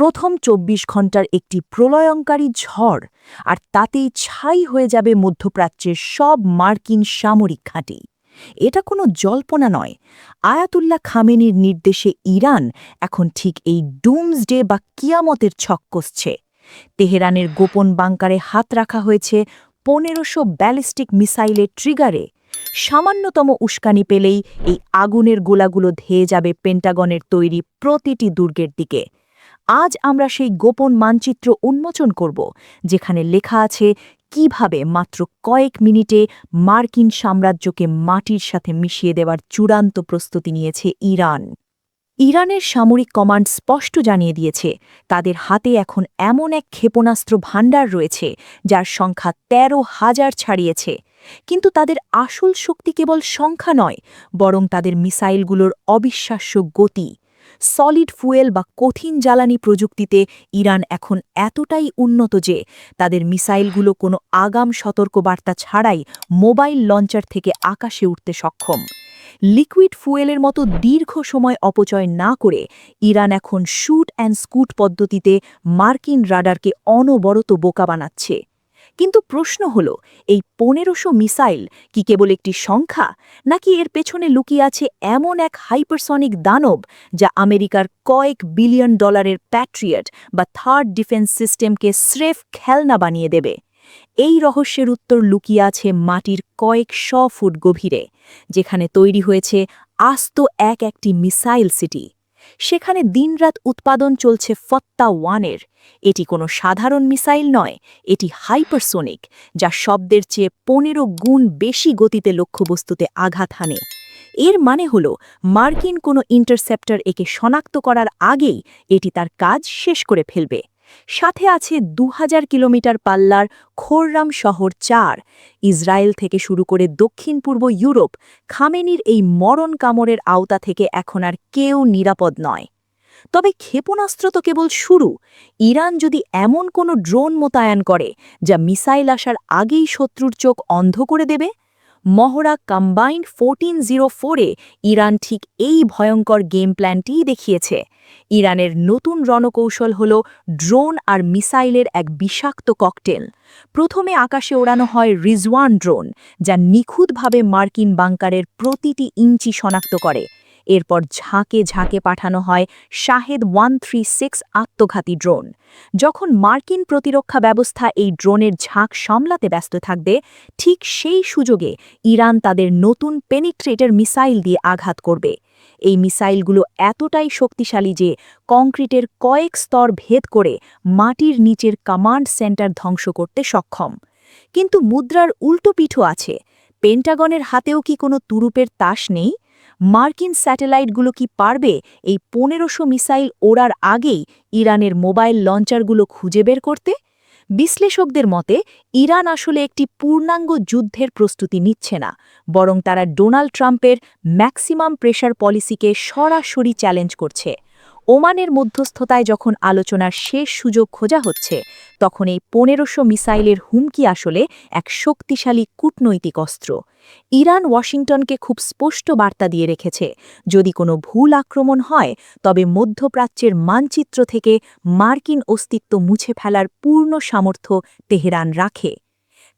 প্রথম ২৪ ঘণ্টার একটি প্রলয়ঙ্কারী ঝড়, আর তাতেই ছাই হয়ে যাবে মধ্যপ্রাচ্যের সব মার্কিন সামরিক ঘাঁটি। এটা কোনো জল্পনা নয়। আয়াতুল্লাহ খামেনির নির্দেশে ইরান এখন ঠিক এই ডুমসডে বা কিয়ামতের ছক কষছে। তেহরানের গোপন বাংকারে হাত রাখা হয়েছে ১৫০০ ব্যালিস্টিক মিসাইলের ট্রিগারে। সামান্যতম উস্কানি পেলেই এই আগুনের গোলাগুলো ধেয়ে যাবে পেন্টাগনের তৈরি প্রতিটি দুর্গের দিকে। আজ আমরা সেই গোপন মানচিত্র উন্মোচন করব, যেখানে লেখা আছে কিভাবে মাত্র কয়েক মিনিটে মার্কিন সাম্রাজ্যকে মাটির সাথে মিশিয়ে দেওয়ার চূড়ান্ত প্রস্তুতি নিয়েছে ইরান। ইরানের সামরিক কমান্ড স্পষ্ট জানিয়ে দিয়েছে, তাদের হাতে এখন এমন এক ক্ষেপণাস্ত্র ভাণ্ডার রয়েছে যার সংখ্যা ১৩,০০০ ছাড়িয়েছে। কিন্তু তাদের আসল শক্তি কেবল সংখ্যা নয়, বরং তাদের মিসাইলগুলোর অবিশ্বাস্য গতি। সলিড ফুয়েল বা কঠিন জ্বালানি প্রযুক্তিতে ইরান এখন এতটাই উন্নত যে তাদের মিসাইলগুলো কোনো আগাম সতর্কবার্তা ছাড়াই মোবাইল লঞ্চার থেকে আকাশে উঠতে সক্ষম। লিকুইড ফুয়েলের মতো দীর্ঘ সময় অপচয় না করে ইরান এখন শুট অ্যান্ড স্কুট পদ্ধতিতে মার্কিন রাডারকে অনবরত বোকা বানাচ্ছে। কিন্তু প্রশ্ন হল, এই ১৫০০ মিসাইল কি কেবল একটি সংখ্যা, নাকি এর পেছনে লুকিয়ে আছে এমন এক হাইপারসনিক দানব যা আমেরিকার কয়েক বিলিয়ন ডলারের প্যাট্রিয়ট বা থার্ড ডিফেন্স সিস্টেমকে স্রেফ খেলনা বানিয়ে দেবে? এই রহস্যের উত্তর লুকিয়ে আছে মাটির কয়েক শ ফুট গভীরে, যেখানে তৈরি হয়েছে আস্ত একটি মিসাইল সিটি। সেখানে দিনরাত উৎপাদন চলছে ফত্তা-1-এর। এটি কোনো সাধারণ মিসাইল নয়, এটি হাইপারসোনিক, যা শব্দের চেয়ে ১৫ গুণ বেশি গতিতে লক্ষ্যবস্তুতে আঘাত হানে। এর মানে হল, মার্কিন কোনো ইন্টারসেপ্টর একে শনাক্ত করার আগেই এটি তার কাজ শেষ করে ফেলবে। সাথে আছে ২০০০ কিলোমিটার পাল্লার খোররাম শহর ৪। ইসরায়েল থেকে শুরু করে দক্ষিণ পূর্ব ইউরোপ, খামেনির এই মরণ কামড়ের আওতা থেকে এখন আর কেউ নিরাপদ নয়। তবে ক্ষেপণাস্ত্র তো কেবল শুরু। ইরান যদি এমন কোনো ড্রোন মোতায়েন করে যা মিসাইল আসার আগেই শত্রুর চোখ অন্ধ করে দেবে, মহড়া কম্বাইন্ড 1404-এ ইরান ঠিক এই ভয়ঙ্কর গেম প্ল্যানটিই দেখিয়েছে। ইরানের নতুন রণকৌশল হল ড্রোন আর মিসাইলের এক বিষাক্ত ককটেল। প্রথমে আকাশে ওড়ানো হয় রিজওয়ান ড্রোন, যা নিখুঁতভাবে মার্কিন বাংকারের প্রতিটি ইঞ্চি শনাক্ত করে। এরপর ঝাঁকে ঝাঁকে পাঠানো হয় শাহেদ 136 আত্মঘাতী ড্রোন। যখন মার্কিন প্রতিরক্ষা ব্যবস্থা এই ড্রোনের ঝাঁক সামলাতে ব্যস্ত থাকবে, ঠিক সেই সুযোগে ইরান তাদের নতুন পেনিট্রেটর মিসাইল দিয়ে আঘাত করবে। এই মিসাইলগুলো এতটাই শক্তিশালী যে কংক্রিটের কয়েক স্তর ভেদ করে মাটির নিচের কমান্ড সেন্টার ধ্বংস করতে সক্ষম। কিন্তু মুদ্রার উল্টো পিঠও আছে। পেন্টাগনের হাতেও কি কোনো তুরুপের তাস নেই? মার্কিন স্যাটেলাইটগুলো কি পারবে এই ১৫০০ মিসাইল ওড়ার আগেই ইরানের মোবাইল লঞ্চারগুলো খুঁজে বের করতে? বিশ্লেষকদের মতে ইরান আসলে একটি পূর্ণাঙ্গ যুদ্ধের প্রস্তুতি নিচ্ছে না, বরং তারা ডোনাল্ড ট্রাম্পের ম্যাক্সিমাম প্রেশার পলিসিকে সরাসরি চ্যালেঞ্জ করছে। ওমানের মধ্যস্থতায় যখন আলোচনার শেষ সুযোগ খোঁজা হচ্ছে, তখন এই ১৫০০ মিসাইলের হুমকি আসলে এক শক্তিশালী কূটনৈতিক অস্ত্র। ইরান ওয়াশিংটনকে খুব স্পষ্ট বার্তা দিয়ে রেখেছে, যদি কোনো ভুল আক্রমণ হয় তবে মধ্যপ্রাচ্যের মানচিত্র থেকে মার্কিন অস্তিত্ব মুছে ফেলার পূর্ণ সামর্থ্য তেহরান রাখে।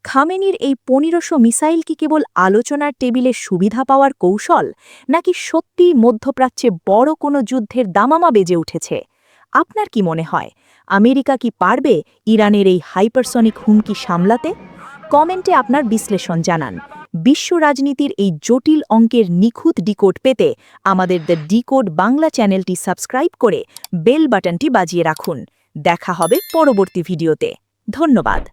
খামেনির এই ১৫০০ মিসাইল কি কেবল আলোচনার টেবিলে সুবিধা পাওয়ার কৌশল, নাকি সত্যিই মধ্যপ্রাচ্যে বড় কোনো যুদ্ধের দামামা বেজে উঠেছে? আপনার কি মনে হয়, আমেরিকা কি পারবে ইরানের এই হাইপারসনিক হুমকি সামলাতে? কমেন্টে আপনার বিশ্লেষণ জানান। বিশ্ব রাজনীতির এই জটিল অঙ্কের নিখুঁত ডিকোড পেতে আমাদের দ্য ডিকোড বাংলা চ্যানেলটি সাবস্ক্রাইব করে বেল বাটনটি বাজিয়ে রাখুন। দেখা হবে পরবর্তী ভিডিওতে। ধন্যবাদ।